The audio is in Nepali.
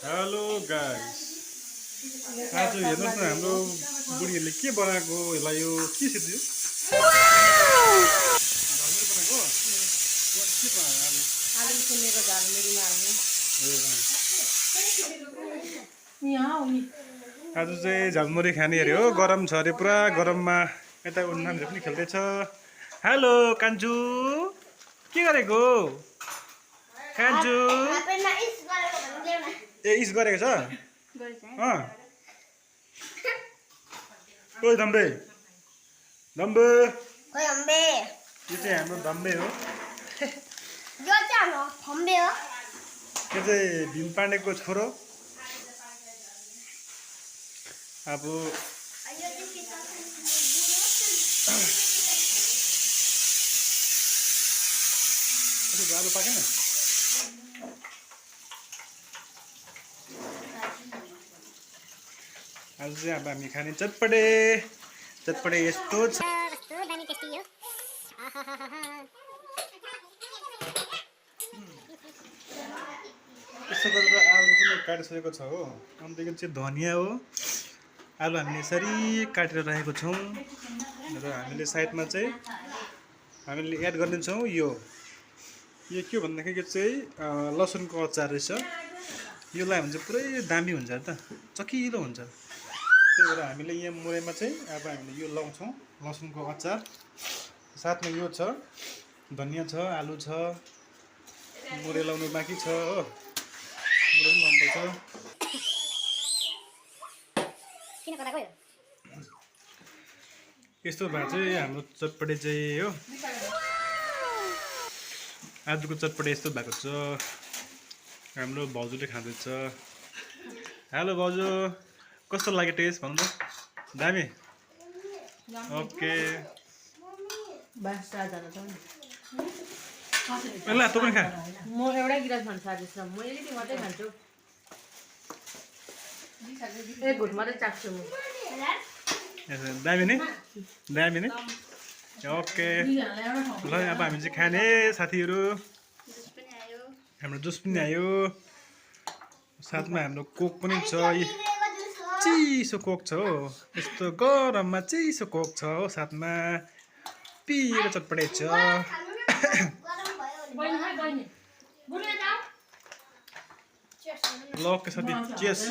हेलो गाइस आज हेर्नुहोस् न हाम्रो बुढीहरूले के बनाएको यसलाई यो के छ त्यो झालमुरी बनाएको के बनायो आलु छुलेको झालमुरी मार्ने आज चाहिँ झालमुरी खाने अरे हो गरम छ अरे पुरा गरममा यता नानीहरू पनि खेल्दैछ हेलो कान्जु के गरेको कान्जु ए इस गरेको छ ओइ धम्बे धम्बे यो चाहिँ हाम्रो धम्बे हो यो चाहिँ भीम पाण्डेको छोरो अब जाडो पाकेन आज चाहिँ अब हामी खाने चटपटे चटपटे यस्तो छ यस्तो गरेर आलु पनि काटिसकेको छ हो अन्त यो चाहिँ धनियाँ हो आलु हामीले यसरी काटेर राखेको छौँ र हामीले साइडमा चाहिँ हामीले एड गर्नेछौँ यो के भन्दाखेरि यो चाहिँ लसुनको अचार रहेछ यो लगायो भने चाहिँ पुरै दामी हुन्छ त चकिलो हुन्छ त्यही भएर हामीले यहाँ मुरैमा चाहिँ अब हामीले यो लाउँछौँ लसुनको अचार साथमा यो छ धनियाँ छ आलु छ मुरै लाउनु बाँकी छ हो मुरै पनि लाउनुपर्छ यस्तो भए चाहिँ हाम्रो चटपटे चाहिँ हो आजको चटपटे यस्तो भएको छ हाम्रो भाउजूले खाँदैछ हेलो भाउजू कस्तो लाग्यो टेस्ट भन्नु त दामी ओके ल तँ पनि खा म एउटै गिलास खान्छु साजिस म अलिकति मात्रै खान्छु एक घुट मात्रै चाख्छु म दामी नै ओके ल अब हामी चाहिँ खाने साथीहरू हाम्रो जुस पनि आयो साथमा हाम्रो कोक पनि छ चिसो कोक छ हो यस्तो गरममा चिसो कोक छ हो साथमा पिरो चटपटे छ ल के साथी चेस